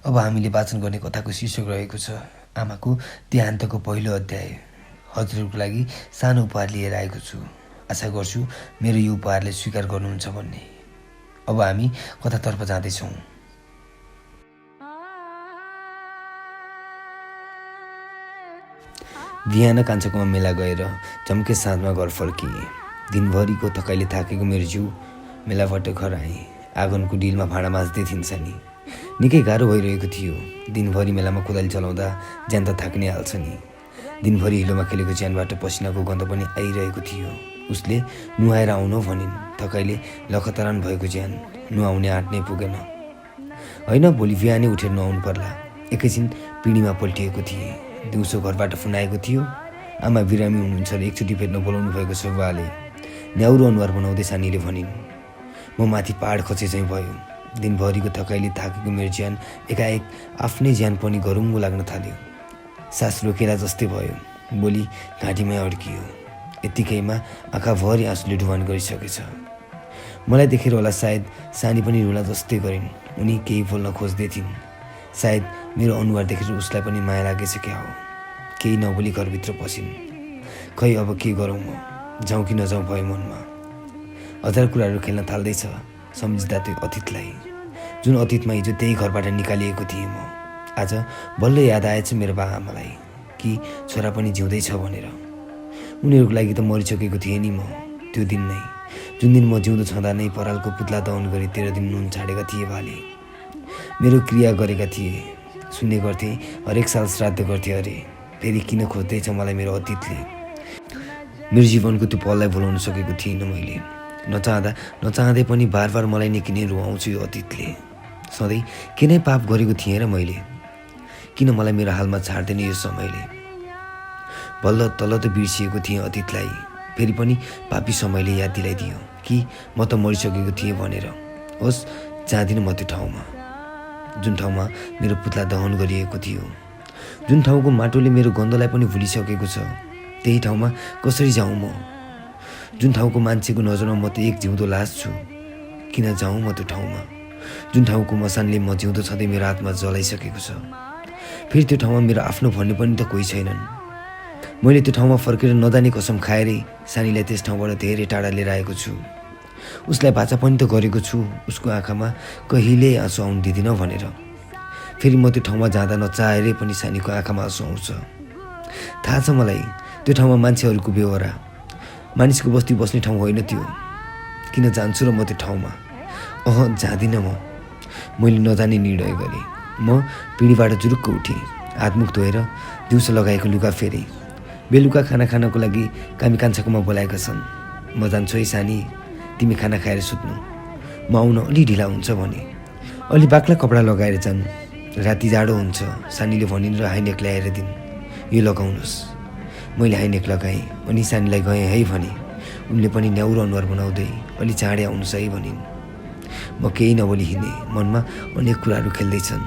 अब हामीले वाचन गर्ने कथाको शीर्षक रहेको छ आमाको देहान्तको पहिलो अध्याय। हजुरहरूको लागि सानो उपहार लिएर आएको छु। आशा गर्छु मेरो यो उपहारले स्वीकार गर्नुहुन्छ भन्ने। अब हामी कथातर्फ जाँदैछौँ। बिहान कान्छोकोमा मेला गएर झम्के साँझमा घर फर्किएँ। दिनभरिको थकाइले थाकेको मेरो जिउ मेलाबाट घर आएँ। आँगनको डिलमा भाँडा माझ्दै थिन्छ नि। निकै गाह्रो भइरहेको थियो। दिनभरि मेलामा कोदाली चलाउँदा ज्यान त थाक्नै हाल्छ नि। दिनभरि हिलोमा खेलेको ज्यानबाट पसिनाको गन्ध पनि आइरहेको थियो। उसले नुहाएर आउन भनिन्। थकाइले लखतरान भएको ज्यान नुहाउने आँट नै पुगेन। होइन, भोलि बिहानै उठेर नुहाउनु पर्ला। एकैछिन पिँढीमा पल्टिएको थिएँ। दिउँसो घरबाट फोन आएको थियो। आमा बिरामी हुनुहुन्छ र एकचोटि भेट्न बोलाउनु भएको छ बुवाले। न्याउरो अनुहार बनाउँदै सानीले भनिन्। म माथि पहाड खचे चाहिँ भयो। दिनभरिको थकाइले थाकेको मेरो ज्यान एकाएक आफ्नै ज्यान पनि गरुङ्गो लाग्न थाल्यो। सास रोकेला जस्तै भयो। बोली घाँटीमै अड्कियो। यत्तिकैमा आँखाभरि आँसुले डुबान गरिसकेछ। मलाई देखेर होला सायद सानी पनि रुला जस्तै गरिन्। उनी केही बोल्न खोज्दै थिइन्। सायद मेरो अनुहार देखेर उसलाई पनि माया लागेछ क्या हो। केही नबोली घरभित्र पसिन्। खै अब के गरौँ, म जाउँ कि नजाउँ भयो मनमा। हजार कुराहरू खेल्न थाल्दैछ सम्झिँदा त्यो अतीतलाई, जुन अतीतमा हिजो त्यही घरबाट निकालिएको थिएँ म। आज बल्ल याद आएछ मेरो बा आमालाई कि छोरा पनि जिउँदैछ भनेर। उनीहरूको लागि त मरिसकेको थिएँ नि म त्यो दिन नै, जुन दिन म जिउँदो छँदा नै परालको पुत्ला दहन गरी 13 दिन नुन छाडेका थिए बाले। मेरो क्रिया गरेका थिए। सुन्ने गर्थेँ हरेक साल श्राद्ध गर्थे अरे। फेरि किन खोज्दैछ मलाई मेरो अतीतले। मेरो जीवनको त्यो पललाई भुलाउन सकेको थिइनँ मैले। नचाहँदै पनि बार बार मलाई नै किन रुवाउँछु यो अतीतले। सधैँ के नै पाप गरेको थिएँ र मैले। किन मलाई मेरो हालमा छाड्दैन यो समयले। बल्ल तल त बिर्सिएको थिएँ अतीतलाई। फेरि पनि पापी समयले याद दिलाइदियो कि म त मरिसकेको थिएँ भनेर। होस्, जाँदिनँ म त्यो ठाउँमा जुन ठाउँमा मेरो पुत्ला दहन गरिएको थियो। जुन ठाउँको माटोले मेरो गन्धलाई पनि भुलिसकेको छ। त्यही ठाउँमा कसरी जाउँ म? जुन ठाउँको मान्छेको नजरमा म त एक जिउँदो लास छु। किन जाउँ म त्यो ठाउँमा? जुन ठाउँको मसानले म जिउँदो छँदै मेरो हातमा जलाइसकेको छ। फेरि त्यो ठाउँमा मेरो आफ्नो भन्ने पनि त कोही छैनन्। मैले त्यो ठाउँमा फर्केर नजाने कसम खाएरै सानीलाई त्यस ठाउँबाट धेरै टाढा लिएर आएको छु। उसलाई बाचा पनि त गरेको छु उसको आँखामा कहिल्यै आँसु आउनु दिँदिनँ भनेर। फेरि म त्यो ठाउँमा जाँदा नचाहेरै पनि सानीको आँखामा आँसु आउँछ। थाहा छ मलाई त्यो ठाउँमा मान्छेहरूको बेहोरा। मानिसको बस्ती बस्ने ठाउँ होइन त्यो। किन जान्छु र म त्यो ठाउँमा? जाँदिनँ म। मैले नजाने निर्णय गरेँ। म पिँढीबाट जुरुक्क उठेँ। हातमुख धोएर दिउँसो लगाएको लुगा फेरेँ। बेलुका खाना खानको लागि कामी कान्छाकोमा बोलाएका छन्। म जान्छु है सानी, तिमी खाना खाएर सुत्नु, म आउन अलि ढिला हुन्छ भने। अलि बाक्ला कपडा लगाएर जान्, राति जाडो हुन्छ सानीले भनिन् र हाइनेक ल्याएर दिन्। यो लगाउनुहोस्। मैले हाइनेक लगाएँ अनि सानीलाई गएँ है भने। उनले पनि न्याउरो अनुहार बनाउँदै अलि चाँडै आउनुहोस् है भनिन्। म केही नबोली हिँडेँ। मनमा अनेक कुराहरू खेल्दैछन्।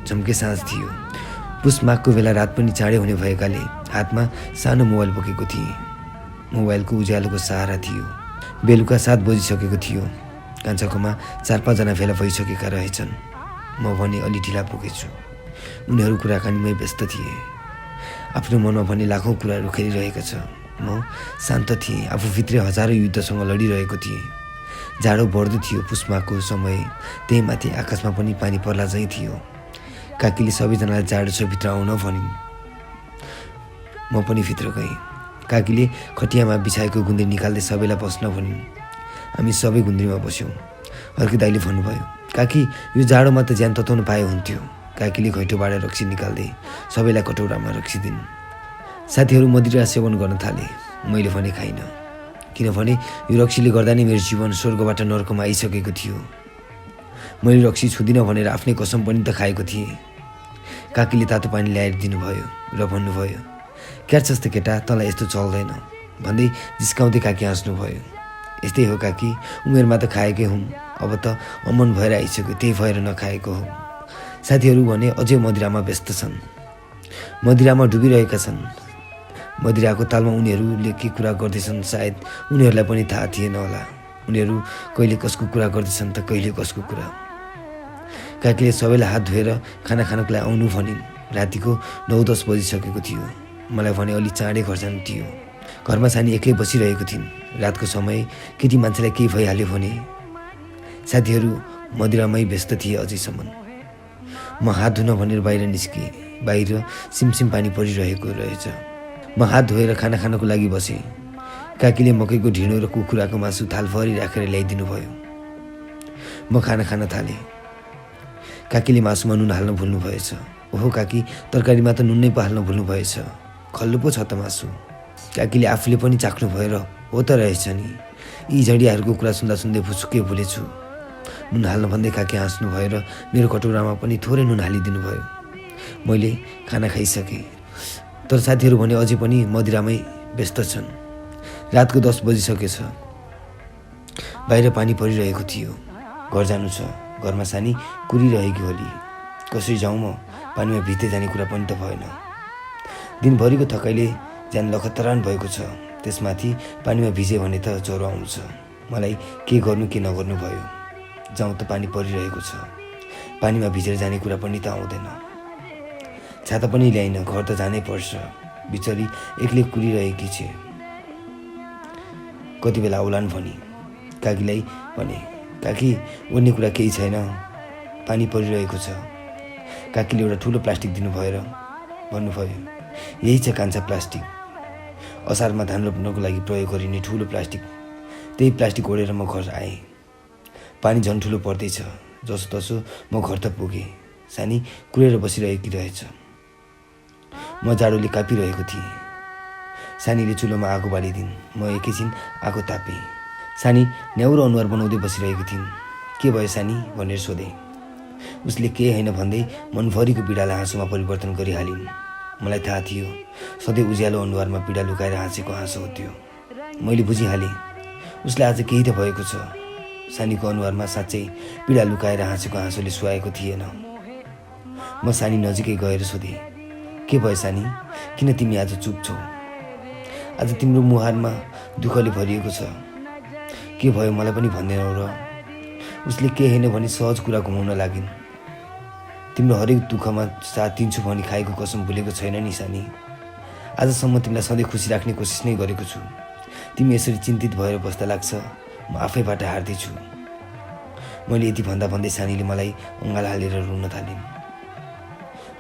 झम्के साँझ थियो। पुस माघको बेला रात पनि चाँडै हुने भएकाले हातमा सानो मोबाइल बोकेको थिएँ। मोबाइलको उज्यालोको सहारा थियो। बेलुका 7 बजिसकेको थियो। कान्छाकोमा 4-5 जना भेला भइसकेका रहेछन्। म भने अलि ढिला पुगेछु। उनीहरू कुराकानीमै व्यस्त थिए। आफ्नो मनमा भने लाखौँ कुराहरू खेलिरहेका छ। म शान्त थिएँ। आफूभित्रै हजारौँ युद्धसँग लडिरहेको थिएँ। जाडो बढ्दो थियो। पुष्माको समय। त्यही माथि आकाशमा पनि पानी पर्ला झैँ थियो। काकीले सबैजनालाई जाडो छ भित्र आउन भनिन्। म पनि भित्र गएँ। काकीले खटियामा बिछाएको गुन्द्री निकाल्दै सबैलाई बस्न भनिन्। हामी सबै गुन्द्रीमा बस्यौँ। अर्को दाइले भन्नुभयो, काकी यो जाडोमा त ज्यान तताउनु पाए हुन्थ्यो। काकीले घैँटोबाट रक्सी निकाल्दै सबैलाई कटौरामा रक्सी दिन्। साथीहरू मदिरा सेवन गर्न थाले। मैले भने खाइनँ। किनभने यो रक्सीले गर्दा नै मेरो जीवन स्वर्गबाट नर्कमा आइसकेको थियो। मैले रक्सी छुदिनँ भनेर आफ्नै कसम पनि त खाएको थिएँ। काकीले तातो पानी ल्याएर दिनुभयो र भन्नुभयो, क्यार छस् त केटा, तँलाई यस्तो चल्दैन भन्दै जिस्काउँदै काकी हाँस्नुभयो। यस्तै हो काकी, उमेरमा त खाएकै हुँ, अब त अमन भएर आइसक्यो, त्यही भएर नखाएको हो। साथीहरू भने अझै मदिरामा व्यस्त छन्। मदिरामा डुबिरहेका छन्। मदिराको तालमा उनीहरूले के कुरा गर्दैछन् सायद उनीहरूलाई पनि थाहा थिएन होला। उनीहरू कहिले कसको कुरा गर्दैछन् त कहिले कसको कुरा। काकीले सबैलाई हात धोएर खाना खानको लागि आउनु भनिन्। रातिको 9-10 बजिसकेको थियो। मलाई भने अलि चाँडै घर जानु थियो। घरमा सानी एक्लै बसिरहेको थिइन्। रातको समय केटी मान्छेलाई केही भइहाल्यो भने साथीहरू मदिरामै व्यस्त थिए अझैसम्म। म हात धुन भनेर बाहिर निस्केँ। बाहिर सिमसिम पानी परिरहेको रहेछ। म हात धोएर खाना खानको लागि बसेँ। काकीले मकैको ढिँडो र कुखुराको मासु थालभरि राखेर ल्याइदिनु भयो। म खाना खान थालेँ। काकीले मासुमा नुन हाल्न भुल्नु भएछ। ओहो काकी, तरकारीमा त नुन नै पो हाल्न भुल्नु भएछ। खल्लो पो छ त मासु। काकीले आफूले पनि चाख्नु भयो र हो त रहेछ नि। यी झडियाहरूको कुरा सुन्दा सुन्दै फुसुक्कै भुलेछु। नुन हाल्न भन्दै काकी हाँस्नु भयो र मेरो कटौरामा पनि थोरै नुन हालिदिनु भयो। मैले खाना खाइसकेँ। तर साथीहरू भने अझै पनि मदिरामै व्यस्त छन्। रातको 10 बजिसकेछ। बाहिर पानी परिरहेको थियो। घर जानु छ। घरमा सानी कुरिरहेकी होली। कसरी जाउँ म? पानीमा भित्दै जाने कुरा पनि त भएन। दिनभरिको थकाइले ज्यान लखतरान भएको छ। त्यसमाथि पानीमा भिजे भने त ज्वरो आउँछ। मलाई के गर्नु के नगर्नु भयो। जाउँ त पानी परिरहेको छ। पानीमा भिजेर जाने कुरा पनि त आउँदैन। छाता पनि ल्याइन। घर त जानै पर्छ। बिचरी एक्लै कुरिरहेकी छे। कति बेला आउलान् भनी काकीलाई भने, काकी ओर्ने कुरा केही छैन, पानी परिरहेको छ। काकीले एउटा ठुलो प्लास्टिक दिनुभयो र भन्नुभयो, यही छ कान्छा प्लास्टिक। असारमा धान रोप्नको लागि प्रयोग गरिने ठुलो प्लास्टिक। त्यही प्लास्टिक ओढेर म घर आएँ। पानी झन् ठुलो पर्दैछ। जसोतसो म घर त पुगेँ। सानी कुरेर बसिरहेकी रहेछ। म जाडोले कापिरहेको थिएँ। सानीले चुलोमा आगो बालिदिन्। म एकैछिन आगो तापेँ। सानी न्याउरो अनुहार बनाउँदै बसिरहेकी थिइन्। के भयो सानी भनेर सोधेँ। उसले के होइन भन्दै मनभरिको पीडालाई हाँसोमा परिवर्तन गरिहालिन्। मलाई थाहा थियो सधैँ उज्यालो अनुहारमा पीडा लुकाएर हाँसेको हाँसो हो त्यो। मैले बुझिहालेँ उसलाई आज केही त भएको छ। सानीको अनुहारमा साँच्चै पीडा लुकाएर हाँसेको हाँसोले सुहाएको थिएन। म सानी नजिकै गएर सोधेँ, के भयो सानी, किन तिमी आज चुप छौ? आज तिम्रो मुहारमा दुःखले भरिएको छ। के भयो मलाई पनि भन्दैनौ र? उसले के होइन भने सहज कुरा घुमाउन लागिन्। तिम्रो हरेक दुःखमा साथ दिन्छु भनी खाएको कसम भुलेको छैन नि सानी। आजसम्म तिमीलाई सधैँ खुसी राख्ने कोसिस नै गरेको छु। तिमी यसरी चिन्तित भएर बस्दा लाग्छ म आफैबाट हार्दैछु। मैले यति भन्दा भन्दै सानीले मलाई अँगाल हालेर रुन थालिन्।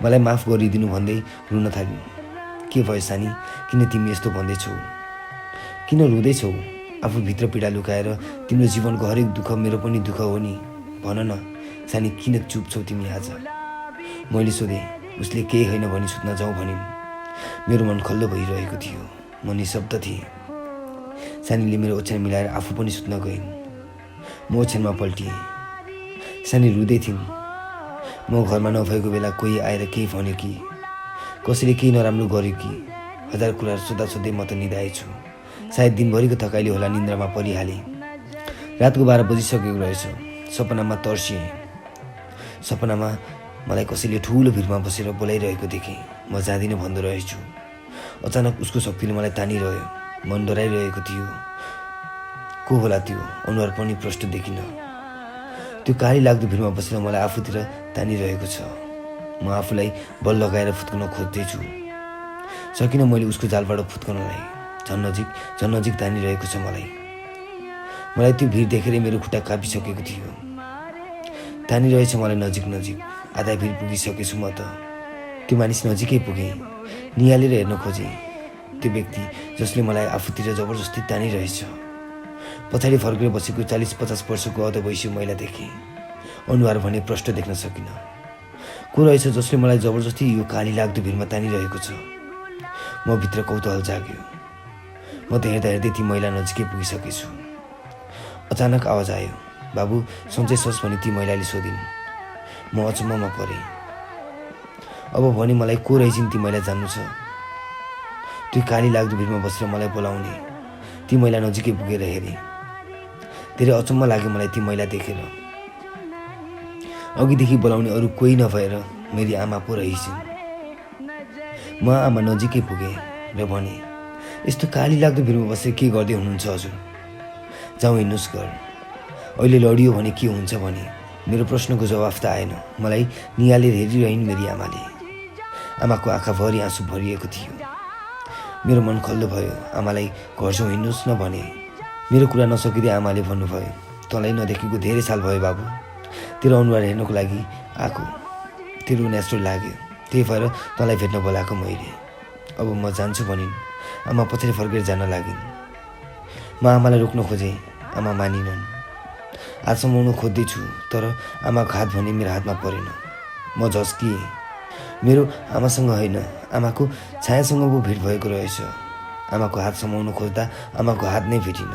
मलाई माफ गरिदिनु भन्दै रुन थालिन्। के भयो सानी, किन तिमी यस्तो भन्दैछौ? किन रुँदैछौ? आफूभित्र पीडा लुकाएर तिम्रो जीवनको हरेक दुःख मेरो पनि दुःख हो नि। भन न सानी, किन चुप छौ तिमी आज? मैले सोधेँ। उसले केही होइन भनी सुत्न जाउँ भनिन्। मेरो मन खल्लो भइरहेको थियो। म निशब्द थिएँ। सानीले मेरो ओछ्यान मिलाएर आफू पनि सुत्न गइन्। म ओछ्यानमा पल्टिएँ। सानी रुँदै थिइन्। म घरमा नभएको बेला कोही आएर केही भन्यो कि, कसैले केही नराम्रो गर्यो कि, हजार कुराहरू सोद्धा सोध्दै म त निदाएछु। सायद दिनभरिको थकाइले होला निन्द्रामा परिहालेँ। रातको 12 बजिसकेको रहेछ। सपनामा तर्सिएँ। सपनामा मलाई कसैले ठुलो भिडमा बसेर बोलाइरहेको देखेँ। म जाँदिनँ भन्दो रहेछु। अचानक उसको शक्तिले मलाई तानिरह्यो। मन डराइरहेको थियो। को होला त्यो? अनुहार पनि प्रष्ट देखिन। त्यो काली लाग्दो भिडमा बसेर मलाई आफूतिर तानिरहेको छ। म आफूलाई बल लगाएर फुत्कन खोज्दैछु। सकिनँ मैले उसको जालबाट फुत्कनलाई। झन् नजिक तानिरहेको छ मलाई त्यो भिड देखेर मेरो खुट्टा कापिसकेको थियो। तानिरहेछ मलाई नजिक। आधा भिड पुगिसकेछु म त। त्यो मानिस नजिकै पुगेँ। निहालेर हेर्न खोजेँ। त्यो व्यक्ति जसले मलाई आफूतिर जबरजस्ती तानिरहेछ। पछाडि फर्केर बसेको 40-50 वर्षको अधवयसी महिला देखेँ। अनुहार भने प्रष्ट देख्न सकिनँ। को रहेछ जसले मलाई जबरजस्ती यो काली लाग्दो भिडमा तानिरहेको छ? म भित्र कौतूहल जाग्यो। म त हेर्दै ती महिला नजिकै पुगिसकेछु। अचानक आवाज आयो, बाबु सन्चै छस् भनी ती महिलाले सोधिन्। म अचम्ममा परेँ। अब भने मलाई को रहेछन् ती महिला जान्नु छ? त्यो काली लाग्दो भिडमा बसेर मलाई बोलाउने ती महिला नजिकै पुगेर हेरेँ। धेरै अचम्म लाग्यो मलाई ती महिला देखेर। अघिदेखि बोलाउने अरू कोही नभएर मेरी आमा पो रहेछन्। म आमा नजिकै पुगेँ र भने, यस्तो काली लाग्दो भिडमा बसेर के गर्दै हुनुहुन्छ हजुर? जाउँ हिँड्नुहोस् घर। अहिले लडियो भने के हुन्छ भने मेरो प्रश्नको जवाफ त आएन। मलाई निहालेर हेरिरहन् मेरी आमाले। आमाको आँखाभरि आँसु भरिएको थियो। मेरो मन खल्लो भयो। आमालाई घर छेउ हिँड्नुहोस् न भने। मेरो कुरा नसकिँदै आमाले भन्नुभयो, तँलाई नदेखेको धेरै साल भयो बाबु। तेरो अनुहार हेर्नको लागि आएको। तेरो नेचुरल लाग्यो, त्यही भएर तँलाई भेट्न बोलाएको मैले। अब म जान्छु भनिन्। आमा पछाडि फर्केर जान लागिन्। म आमालाई रोक्न खोजेँ, आमा मानिनन्। हात समाउन खोज्दैछु तर आमाको हात भने मेरो हातमा परेन। म झस्किएँ। मेरो आमासँग होइन, आमाको छायासँग पो भेट भएको रहेछ। आमाको हात समाउन खोज्दा आमाको हात नै भेटिन।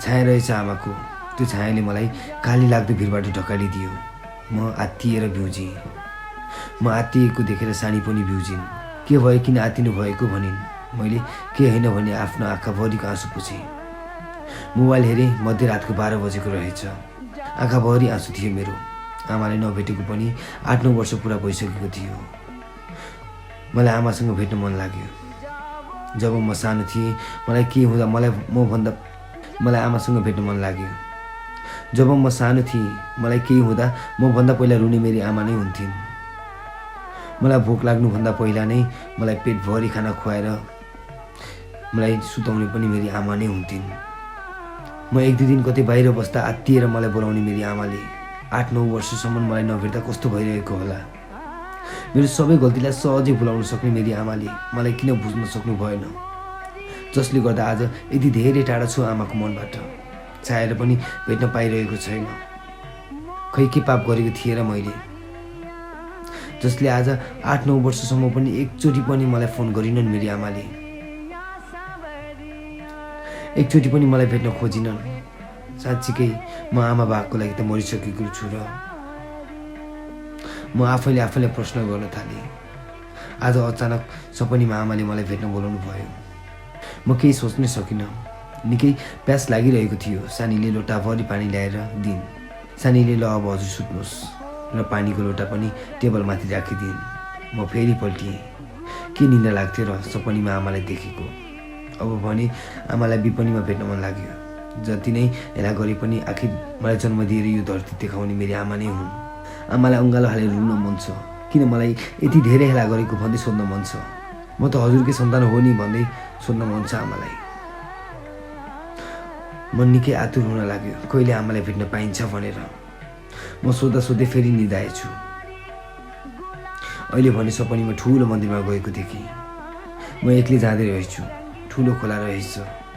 छाया रहेछ आमाको। त्यो छायाले मलाई काली लाग्दो भिरबाट ढकालिदियो। म आत्तिएर बिउजेँ। म आत्तिएको देखेर सानी पनि बिउजिन्। के भयो, किन आत्तिनु भएको भनिन्। मैले के होइन भने आफ्नो आँखाभरिको आँसु पुछेँ। मोबाइल हेरेँ, मध्यरातको 12 बजेको रहेछ। आँखाभरि आँसु थियो मेरो। आमालाई नभेटेको पनि 8-9 वर्ष पुरा भइसकेको थियो। मलाई आमासँग भेट्न मन लाग्यो। जब म सानो थिएँ मलाई के हुँदा मलाई आमासँग भेट्न मन लाग्यो। जब म सानो थिएँ मलाई केही हुँदा मभन्दा पहिला रुने मेरी आमा नै हुन्थिन्। मलाई भोक लाग्नुभन्दा पहिला नै मलाई पेटभरि खाना खुवाएर मलाई सुताउने पनि मेरी आमा नै हुन्थिन्। म 1-2 दिन कतै बाहिर बस्दा आत्तिएर मलाई बोलाउने मेरी आमाले 8-9 वर्षसम्म मलाई नभेट्दा कस्तो भइरहेको होला। मेरो सबै गल्तीलाई सहजै भुलाउन सक्ने मेरी आमाले मलाई किन बुझ्न सक्नु भएन, जसले गर्दा आज यति धेरै टाढा छु आमाको मनबाट। चाहेर पनि भेट्न पाइरहेको छैन। खै के पाप गरेको थिएँ र मैले, जसले आज 8-9 वर्षसम्म पनि एकचोटि पनि मलाई फोन गरिनन् मेरी आमाले। एकचोटि पनि मलाई भेट्न खोजिनन्। साँच्चीकै म आमा बाको लागि त मरिसकेको छु र। म आफैले प्रश्न गर्न थालेँ। आज अचानक सपनीमा आमाले मलाई भेट्न बोलाउनु भयो। म केही सोच्नै सकिनँ। निकै प्यास लागिरहेको थियो। सानीले लोटाभरि पानी ल्याएर दिइन्। सानीले ल अब हजुर सुत्नुहोस् र पानीको लोटा पनि टेबलमाथि राखिदिइन्। म फेरि पल्टिएँ। के निन्द्रा लाग्थ्यो र सपनीमा आमालाई देखेको। अब भने आमालाई विपनीमा भेट्न मन लाग्यो। जति नै हेला गरे पनि आखिर मलाई जन्म दिएर यो धरती देखाउने मेरी आमा नै हुन्। आमालाई अँगालो हालेर रुन मन छ। किन मलाई यति धेरै हेला गरेको भन्दै सोध्न मन छ। म त हजुरकै सन्तान हो नि भन्दै सोध्न मन छ आमालाई। मन निकै आतुर हुन लाग्यो कहिले आमालाई भेट्न पाइन्छ भनेर। म सोध्दै फेरि निदाएछु। अहिले भने सपनीमा ठुलो मन्दिरमा गएको देखेँ। म एक्लै जाँदै रहेछु। ठुलो खोला रहेछ।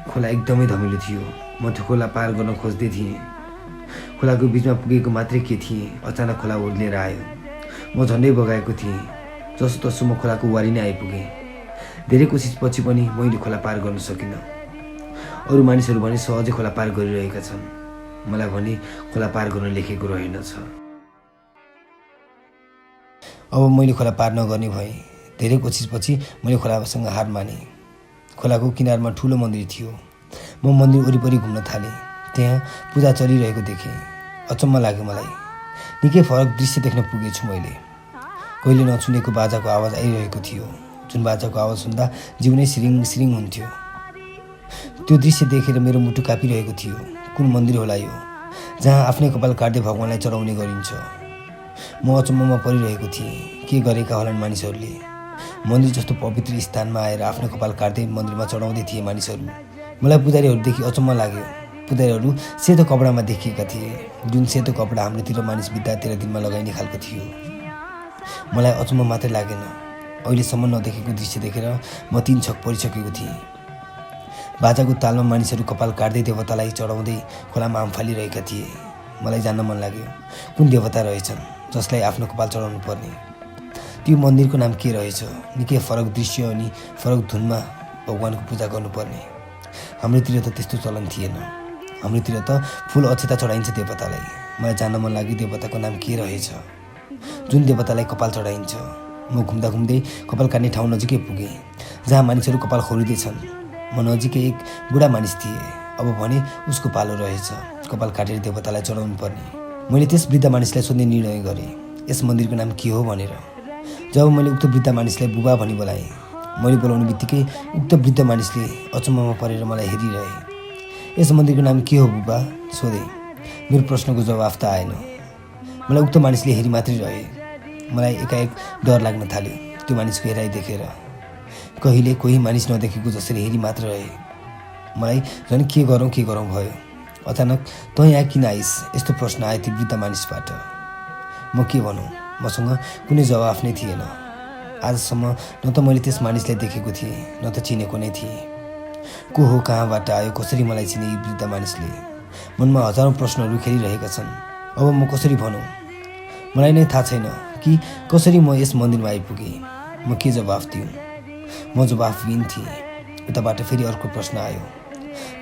खोला एकदमै धमिलो थियो। म त्यो खोला पार गर्न खोज्दै थिएँ। खोलाको बिचमा पुगेको मात्रै के थिएँ, अचानक खोला उर्लिएर आयो। म झन्डै बगाएको थिएँ। जसोतसो म खोलाको वारी नै आइपुगेँ। धेरै कोसिसपछि पनि मैले खोला पार गर्न सकिनँ। अरू मानिसहरू भने सहजै खोला पार गरिरहेका छन्। मलाई भने खोला पार गर्न लेखेको रहेनछ। अब मैले खोला पार नगर्ने भएँ। धेरै कोसिसपछि मैले खोलासँग हार मानेँ। खोलाको किनारमा ठुलो मन्दिर थियो। म मन्दिर वरिपरि घुम्न थालेँ। त्यहाँ पूजा चलिरहेको देखेँ। अचम्म लाग्यो मलाई। निकै फरक दृश्य देख्न पुगेछु मैले। कहिले नसुनेको बाजाको आवाज आइरहेको थियो, जुन बाजाको आवाज सुन्दा जिउ नै सिरिङ सिरिङ हुन्थ्यो। त्यो दृश्य देखेर मेरो मुटु काँपिरहेको थियो। कुन मन्दिर होला यो, जहाँ आफ्नै कपाल काट्दै भगवानलाई चढाउने गरिन्छ। म अचम्ममा परिरहेको थिएँ। के गरेका होलान् मानिसहरूले। मन्दिर जस्तो पवित्र स्थानमा आएर आफ्नो कपाल काट्दै मन्दिरमा चढाउँदै थिए मानिसहरू। मलाई पुजारीहरूदेखि अचम्म लाग्यो। पुजारीहरू सेतो कपडामा देखिएका थिए, जुन सेतो कपडा हाम्रोतिर मानिस बिदा 13 दिनमा लगाइने खालको थियो। मलाई अचम्म मात्रै लागेन। अहिलेसम्म नदेखेको दृश्य देखेर म 3 छक परिसकेको थिएँ। बाजाको तालमा मानिसहरू कपाल काट्दै देवतालाई चढाउँदै खोलामा आम्फालिरहेका थिए। मलाई जान्न मन लाग्यो कुन देवता रहेछन् जसलाई आफ्नो कपाल चढाउनु पर्ने। त्यो मन्दिरको नाम के रहेछ। निकै फरक दृश्य अनि फरक धुनमा भगवानको पूजा गर्नुपर्ने। हाम्रोतिर त त्यस्तो चलन थिएन। हाम्रोतिर त फुल अक्षता चढाइन्छ देवतालाई। मलाई जान्न मन लाग्यो देवताको नाम के रहेछ, जुन देवतालाई कपाल चढाइन्छ। म घुम्दा घुम्दै कपाल काट्ने ठाउँ नजिकै पुगेँ, जहाँ मानिसहरू कपाल खोलिँदैछन्। म नजिकै एक बुढा मानिस थिएँ। अब भने उसको पालो रहेछ कपाल काटेर देवतालाई चढाउनु पर्ने। मैले त्यस वृद्ध मानिसलाई सोध्ने निर्णय गरेँ, यस मन्दिरको नाम के हो भनेर। जब मैले उक्त वृद्ध मानिसलाई बुबा भनी बोलाएँ, मैले बोलाउने बित्तिकै उक्त वृद्ध मानिसले अचम्ममा परेर मलाई हेरिरहे। यस मन्दिरको नाम के हो बुबा सोधे। मेरो प्रश्नको जवाफ त आएन। मलाई उक्त मानिसले हेरी मात्रै रहे। मलाई एकाएक डर लाग्न थाल्यो त्यो मानिसको हेराइ देखेर। कहिले कोही मानिस नदेखेको जसरी हेरी मात्र रहे। मलाई झन् के गरौँ भयो। अचानक तँ यहाँ किन आइस यस्तो प्रश्न आयो ती वृद्ध मानिसबाट। म के भनौँ, मसँग कुनै जवाफ नै थिएन। आजसम्म न त मैले त्यस मानिसलाई देखेको थिएँ न त चिनेको नै थिएँ। को हो, कहाँबाट आयो, कसरी मलाई चिने यी वृद्ध मानिसले? मनमा हजारौँ प्रश्नहरू खेलिरहेका छन्। अब म कसरी भनौँ? मलाई नै थाहा छैन कि कसरी म यस मन्दिरमा आइपुगेँ। म के जवाफ दिउँ? म जवाफविहीन थिएँ। उताबाट फेरि अर्को प्रश्न आयो,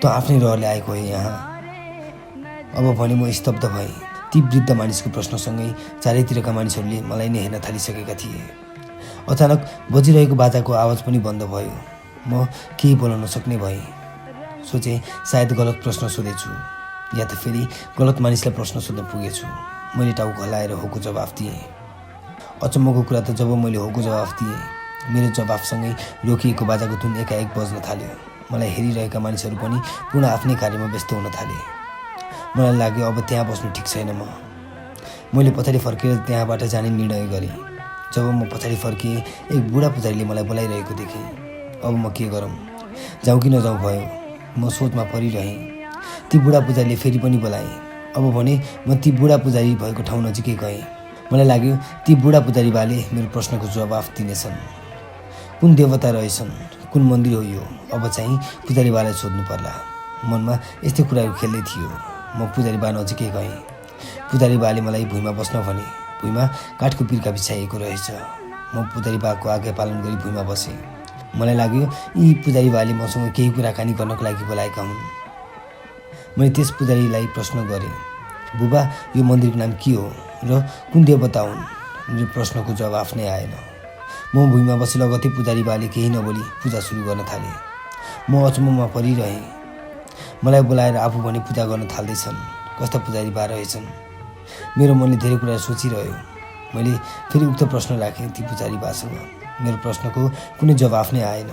त आफ्नै रहरले आएको है यहाँ? अब भने म स्तब्ध भएँ। ती वृद्ध मानिसको प्रश्नसँगै चारैतिरका मानिसहरूले मलाई नै हेर्न थालिसकेका थिए। अचानक बजिरहेको बाजाको आवाज पनि बन्द भयो। म केही बोल्न नसक्ने भएँ। सोचेँ सायद गलत प्रश्न सोधेछु या त फेरि गलत मानिसलाई प्रश्न सोध्न पुगेछु। मैले टाउको हल्लाएर होको जवाफ दिएँ। अचम्मको कुरा त जब मैले होको जवाफ दिएँ, मेरो जवाफसँगै रोकिएको बाजाको धुन एकाएक बज्न थाल्यो। मलाई हेरिरहेका मानिसहरू पनि पूर्ण आफ्नै कार्यमा व्यस्त हुन थाले। मलाई लाग्यो अब त्यहाँ बस्नु ठिक छैन। मैले पछाडि फर्केर त्यहाँबाट जाने निर्णय गरेँ। जब म पछाडि फर्किएँ, एक बुढा पुजारीले मलाई बोलाइरहेको देखेँ। अब म के गरौँ, जाउँ कि नजाउँ भयो। म सोचमा परिरहेँ। ती बुढा पुजारीले फेरि पनि बोलाए। अब भने म ती बुढा पुजारी भएको ठाउँ नजिकै गएँ। मलाई लाग्यो ती बुढा पुजारी बाले मेरो प्रश्नको जवाफ दिनेछन्। कुन देवता रहेछन्, कुन मन्दिर हो यो? अब चाहिँ पुजारी बालाई सोध्नु पर्ला। मनमा यस्तै कुराहरू खेल्दै थियो। म पुजारी बा नजिकै गएँ। पुजारी बाले मलाई भुइँमा बस्न भने। भुइँमा काठको पिर्का बिछाइएको रहेछ। म पुजारी बाको आज्ञा पालन गरी भुइँमा बसेँ। मलाई लाग्यो यी पुजारी बाले मसँग केही कुराकानी गर्नको लागि बोलाएका हुन्। मैले त्यस पुजारीलाई प्रश्न गरेँ, बुबा यो मन्दिरको नाम के हो र कुन देवता हुन्? मेरो प्रश्नको जवाफ नै आएन। म भुइँमा बसे लगतै पुजारी बाले केही नबोली पूजा सुरु गर्न थाले। म अचम्ममा परिरहेँ। मलाई बोलाएर आफू भने पूजा गर्न थाल्दैछन्। कस्ता पुजारी बा रहेछन्? मेरो मनले धेरै कुरा सोचिरह्यो। मैले फेरि उक्त प्रश्न राखेँ ती पुजारी बासँग। मेरो प्रश्नको कुनै जवाफ नै आएन।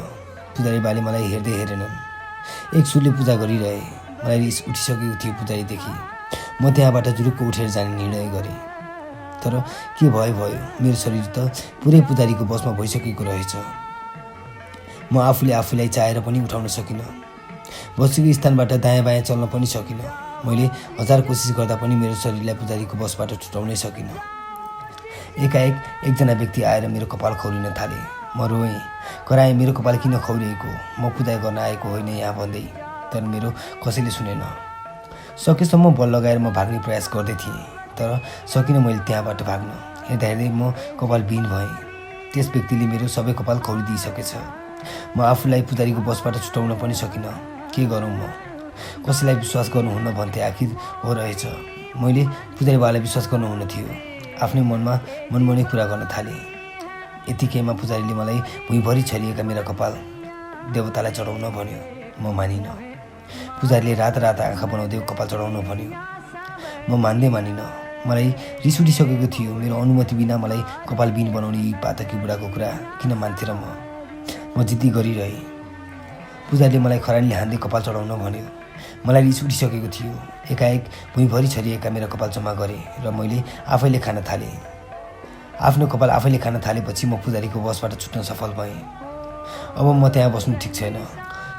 पुजारी बाले मलाई हेर्दै हेरेनन्। एक सुरले पूजा गरिरहे। मलाई रिस उठिसकेको थियो पुजारीदेखि। म त्यहाँबाट जुरुक्क उठेर जाने निर्णय गरेँ। तर के भयो, मेरो शरीर त पुरै पुजारीको बसमा भइसकेको रहेछ। म आफूलाई चाहेर पनि उठाउन सकिनँ। बसेको स्थानबाट दायाँ बायाँ चल्न पनि सकिनँ। मैले हजार कोसिस गर्दा पनि मेरो शरीरलाई पुजारीको बसबाट छुटाउनै सकिनँ। एकाएक एकजना व्यक्ति आएर मेरो कपाल खौरिन थाले। म रोएँ, कराएँ, मेरो कपाल किन खौरिएको? म पूजा गर्न आएको होइन यहाँ भन्दै। तर मेरो कसैले सुनेन। सकेसम्म बल लगाएर म भाग्ने प्रयास गर्दै थिएँ, तर सकिनँ मैले त्यहाँबाट भाग्न। हेर्दै म कपाल विहीन भएँ। त्यस व्यक्तिले मेरो सबै कपाल खौरिदिइसकेछ। म आफूलाई पुजारीको बसबाट छुटाउन पनि सकिनँ। के गरौँ म? कसैलाई विश्वास गर्नुहुन्न भन्थे, आखिर हो रहेछ। मैले पुजारीबालाई विश्वास गर्नुहुन्न थियो। आफ्नै मनमा मनमनै कुरा गर्न थालेँ। यतिकैमा पुजारीले मलाई भुइँभरि छरिएका मेरा कपाल देवतालाई चढाउन भन्यो। म मानिनँ। पुजारीले राता आँखा बनाउँदै कपाल चढाउन भन्यो। म मानिनँ। मलाई रिस उठिसकेको थियो। मेरो अनुमति बिना मलाई कपाल बिन बनाउने यी पातकी बुढाको कुरा किन मान्थे र म जिद्दी गरिरहेँ। पुजारीले मलाई खरानीले हान्दै कपाल चढाउन भन्यो। मलाई रिस उठिसकेको थियो। एकाएक भुइँभरि छरिएका मेरा कपाल जम्मा गरेँ र मैले आफैले खान थालेँ। आफ्नो कपाल आफैले खान थालेपछि म पुजारीको बसबाट छुट्न सफल भएँ। अब म त्यहाँ बस्नु ठिक छैन।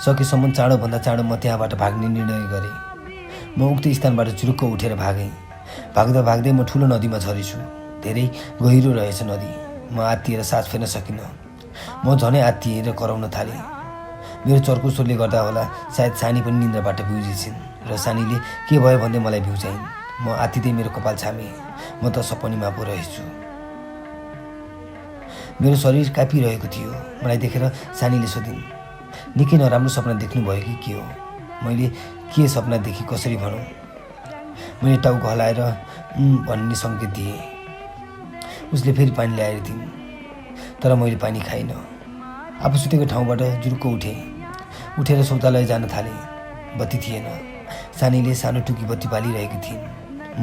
सकेसम्म चाँडोभन्दा चाँडो म त्यहाँबाट भाग्ने निर्णय गरेँ। म उक्त स्थानबाट जुरुक्क उठेर भागेँ। भाग्दै म ठुलो नदीमा झरेछु। धेरै गहिरो रहेछ नदी। म आत्तिएर सास फेर्न सकिनँ। म झनै आत्तिएँ र कराउन थालेँ। मेरो चर्को स्वरले गर्दा होला सायद सानी पनि निन्द्राबाट बिउजिन्छन् र सानीले के भयो भन्दै मलाई बिउजाइन्। म आत्तिँदै मेरो कपाल छामेँ। म त सपनीमा पो रहेछु। मेरो शरीर काँपिरहेको थियो। मलाई देखेर सानीले सोधिन्, निकै नराम्रो सपना देख्नुभयो कि के हो? मैले के सपना देखेँ कसरी भनौँ? मैले टाउको हल्लाएर भन्ने सङ्केत दिएँ। उसले फेरि पानी ल्याएर दिइन्, तर मैले पानी खाइनँ। आफू सुतेको ठाउँबाट जुरुक्क उठेर शौचालय जान थालेँ। बत्ती थिएन। सानीले सानो टुकी बत्ती बालिरहेकी थिइन्।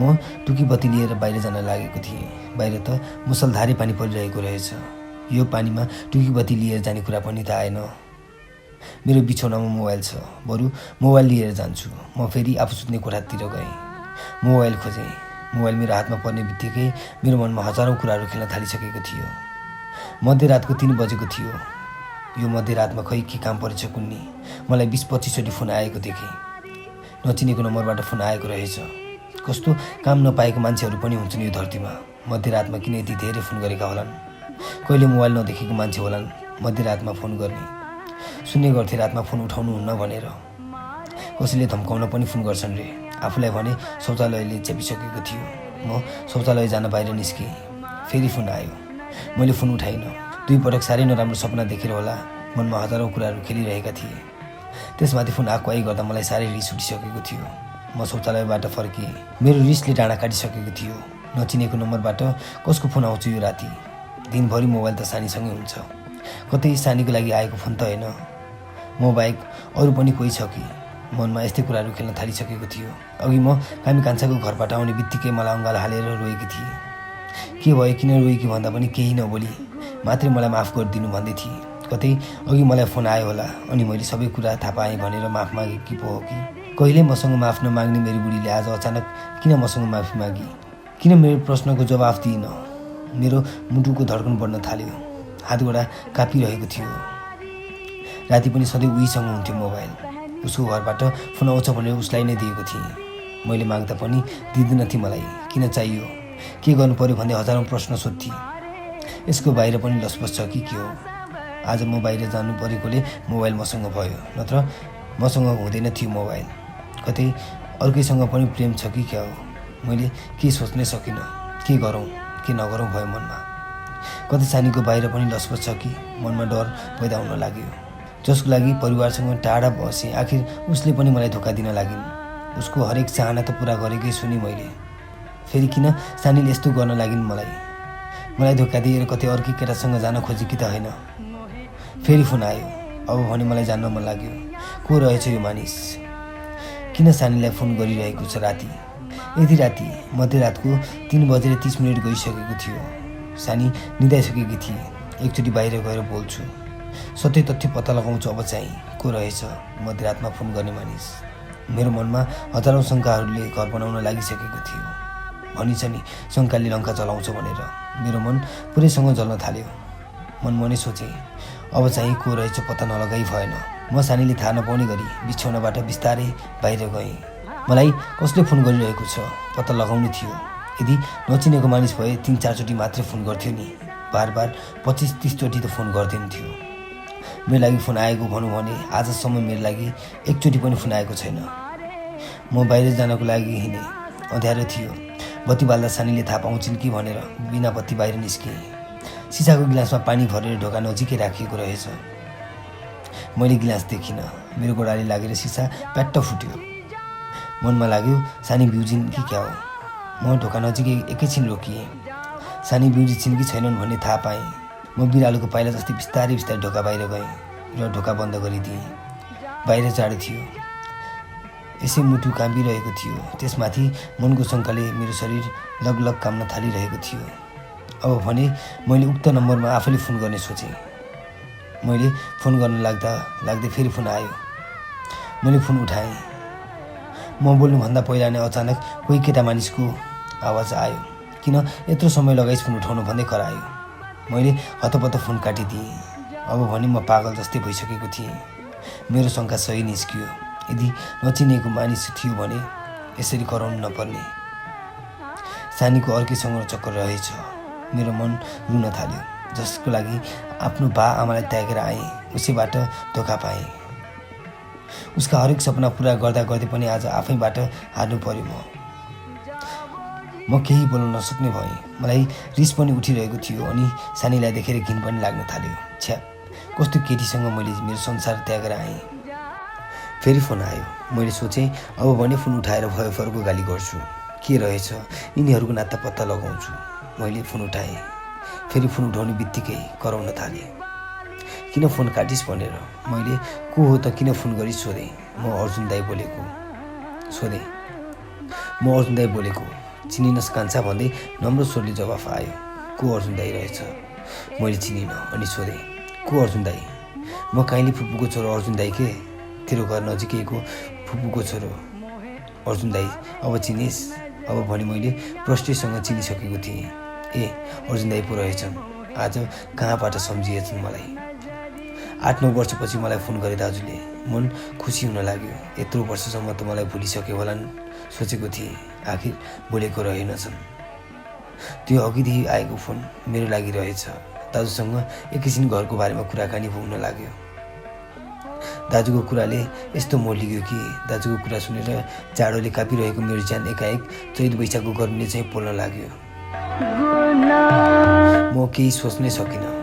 म टुकी बत्ती लिएर बाहिर जान लागेको थिएँ। बाहिर त मुसलधारे पानी परिरहेको रहेछ। यो पानीमा टुकी बत्ती लिएर जाने कुरा पनि त आएन। मेरो बिछौनामा मोबाइल छ, बरु मोबाइल लिएर जान्छु। म फेरि आफू सुत्ने कोठातिर गएँ। मोबाइल खोजेँ। मोबाइल मेरो हातमा पर्ने बित्तिकै मेरो मनमा हजारौँ कुराहरू खेल्न थालिसकेको थियो। मध्यरातको 3 बजेको थियो। यो मध्यरातमा खै के काम परेछ कुन्नी मलाई 20-25 चोटि फोन आएको देखेँ। नचिनेको नम्बरबाट फोन आएको रहेछ। कस्तो काम नपाएको मान्छेहरू पनि हुन्छन् यो धरतीमा। मध्यरातमा किन यति धेरै फोन गरेका होलान्? कहिले मोबाइल नदेखेको मान्छे होलान् मध्यरातमा फोन गर्ने। सुन्ने गर्थे रातमा फोन उठाउनुहुन्न भनेर। कसैले धम्काउन पनि फोन गर्छन् रे। आफूलाई भने शौचालयले च्यापिसकेको थियो। म शौचालय जान बाहिर निस्केँ। फेरि फोन आयो। मैले फोन उठाइनँ। 2 पटक साह्रै नराम्रो सपना देखेर होला मनमा हजारौँ कुराहरू खेलिरहेका थिए। त्यसमाथि फोन आएको गर्दा मलाई साह्रै रिस उठिसकेको थियो। म शौचालयबाट फर्केँ। मेरो रिसले डाँडा काटिसकेको थियो। नचिनेको नम्बरबाट कसको फोन आउँछ यो राति? दिनभरि मोबाइल त सानीसँगै हुन्छ। कतै सानीको लागि आएको फोन त होइन। म बाहेक अरू पनि कोही छ कि? मनमा यस्तै कुराहरू खेल्न थालिसकेको थियो। अघि म कामी कान्छाको घरबाट आउने बित्तिकै मलाई अङ्गाल हालेर रोएकी थिए। के भयो किन रोएकी भन्दा पनि केही नबोली मात्रै मलाई माफ गरिदिनु भन्दै थिए। कतै अघि मलाई फोन आयो होला अनि मैले सबै कुरा थाहा पाएँ भनेर माफ मागेकी पो हो कि? कहिले मसँग माफ नमाग्ने मेरी बुढीले आज अचानक किन मसँग माफी मागी? किन मेरो प्रश्नको जवाफ दिइन? मेरो मुटुको धड्कन बढ्न थाल्यो। हातगोडा काँपिरहेको थियो। राति पनि सधैँ उहीसँग हुन्थ्यो मोबाइल। उसको घरबाट फोन आउँछ भनेर उसलाई नै दिएको थिएँ। मैले माग्दा पनि दिँदैनथी मलाई। किन चाहियो? के गर्नु पर्यो भन्दै हजारौँ प्रश्न सोध्थे। यसको बाहिर पनि लसपस छ कि के हो? आज म बाहिर जानु परेकोले मोबाइल मसँग भयो, नत्र मसँग हुँदैन थियो मोबाइल। कतै अर्कैसँग पनि प्रेम छ कि क्या हो? मैले के सोच्नै सकिनँ। के गरौँ के नगरौँ भयो मनमा। कतै सानीको बाहिर पनि लसपस छ कि? मनमा डर पैदा हुन लाग्यो। जसको लागि परिवारसँग टाढा बसेँ आखिर उसले पनि मलाई धोका दिन लागिन्। उसको हरेक चाहना त पुरा गरेकै सुनि मैले। फेरि किन सानीले यस्तो गर्न लागिन्? मलाई धोका दिएर कतै अर्कै केटासँग जान खोजेकी त होइन। फेरि फोन आयो। अब भने मलाई जान्न मन लाग्यो। को रहेछ यो मानिस? किन सानीलाई फोन गरिरहेको छ राति? यति राति मध्यरातको 3:30 गइसकेको थियो। सानी निदाइसकेकी थिए। एकचोटि बाहिर गएर बोल्छु। सत्य तथ्य पत्ता लगाउँछु अब चाहिँ को रहेछ मध्यरातमा फोन गर्ने मानिस। मेरो मनमा हजारौँ शङ्काहरूले घर बनाउन लागिसकेको थियो। भनिन्छ नि शङ्काले लङ्का जलाउँछ भनेर। मेरो मन पुरैसँग जल्न थाल्यो। मनमनै सोचेँ अब चाहिँ को रहेछ पत्ता नलगाइ भएन। म सानीले थाहा नपाउने गरी बिछौनाबाट बिस्तारै बाहिर गएँ। मलाई कसले फोन गरिरहेको छ पत्ता लगाउनु थियो। यदि नचिनेको मानिस भए 3-4 चोटि मात्रै फोन गर्थ्यो नि। बार 25-30 चोटि त फोन गर्दैन थियो। मेरो लागि फोन आएको भनौँ भने आजसम्म मेरो लागि एकचोटि पनि फोन आएको छैन। म बाहिर जानको लागि हिँडेँ। अँध्यारो थियो। बत्ती बाल्दा सानीले थाहा पाउँछिन् कि भनेर बिना बत्ती बाहिर निस्केँ। सिसाको गिलासमा पानी भरेर ढोका नजिकै राखिएको रहेछ। मैले गिलास देखिनँ। मेरो गोडाले लागेर सिसा प्याट्ट फुट्यो। मनमा लाग्यो सानी बिउजिन् कि क्या हो। म ढोका नजिकै एकैछिन रोकिएँ। सानी बिउजिन्छन् कि छैनन् भन्ने थाहा पाएँ। म बिरालोको पाइला जस्तै बिस्तारै ढोका बाहिर गएँ र ढोका बन्द गरिदिएँ। बाहिर जाडो थियो। यसै मुटु काँपिरहेको थियो। त्यसमाथि मनको शङ्काले मेरो शरीर लगलग काम्न थालिरहेको थियो। अब भने मैले उक्त नम्बरमा आफैले फोन गर्ने सोचेँ। मैले फोन गर्न लाग्दै फेरि फोन आयो। मैले फोन उठाएँ। म बोल्नुभन्दा पहिला नै अचानक कोही केटा मानिसको आवाज आयो। किन यत्रो समय लगाइस् फोन उठाउनु भन्दै करायो। मैले हतपत फोन काटिदिएँ। अब भने म पागल जस्तै भइसकेको थिएँ। मेरो शङ्का सही निस्कियो। यदि नचिनेको मानिस थियो भने यसरी कराउनु नपर्ने। सानीको अर्कैसँग चक्कर रहेछ। मेरो मन रुन थाल्यो। जसको लागि आफ्नो बा आमालाई त्यागेर आएँ उसैबाट धोका पाएँ। उसका हरेक सपना पुरा गर्दै पनि आज आफैबाट हार्नु पर्यो। म केही बोल्न नसक्ने भएँ। मलाई रिस पनि उठिरहेको थियो अनि सानीलाई देखेर घिन पनि लाग्न थाल्यो। छ्या कस्तो केटीसँग मैले मेरो संसार त्यागेर आएँ। फेरि फोन आयो। मैले सोचेँ अब भने फोन उठाएर भयफरको गाली गर्छु। के रहेछ यिनीहरूको नाता पत्ता लगाउँछु। मैले फोन उठाएँ। फेरि फोन उठाउने बित्तिकै कराउन थालेँ। किन फोन काटिस् भनेर। मैले को हो त किन फोन गरिस् सोधेँ। म अर्जुन दाई बोलेको। चिनिनस् कान्छा भन्दै नम्र स्वरले जवाफ आयो। को अर्जुन दाई रहेछ? मैले चिनिनँ अनि सोधेँ को अर्जुन दाई? म काइली फुपूको छोरो अर्जुन दाई के? तेरो घर नजिकैको फुपूको छोरो अर्जुन दाई। अब चिनिस्? अब भने मैले प्रष्टैसँग चिनिसकेको थिएँ। ए अर्जुन दाइ पो रहेछन्। आज कहाँबाट सम्झिएछन् मलाई। 8-9 वर्षपछि मलाई फोन गरे दाजुले। मन खुसी हुन लाग्यो। यत्रो वर्षसम्म त मलाई भुलिसक्यो होलान् सोचेको थिएँ। आखिर बोलेको रहेनछन्। त्यो अघिदेखि आएको फोन मेरो लागि रहेछ। दाजुसँग एकैछिन घरको बारेमा कुराकानी हुन लाग्यो। दाजुको कुराले यस्तो मोलिग्यो कि दाजुको कुरा सुनेर जाडोले कापिरहेको मेरो ज्यान एकाएक चैत वैशाखको गर्मीले चाहिँ पोल्न लाग्यो। म केही सोच्नै सकिनँ।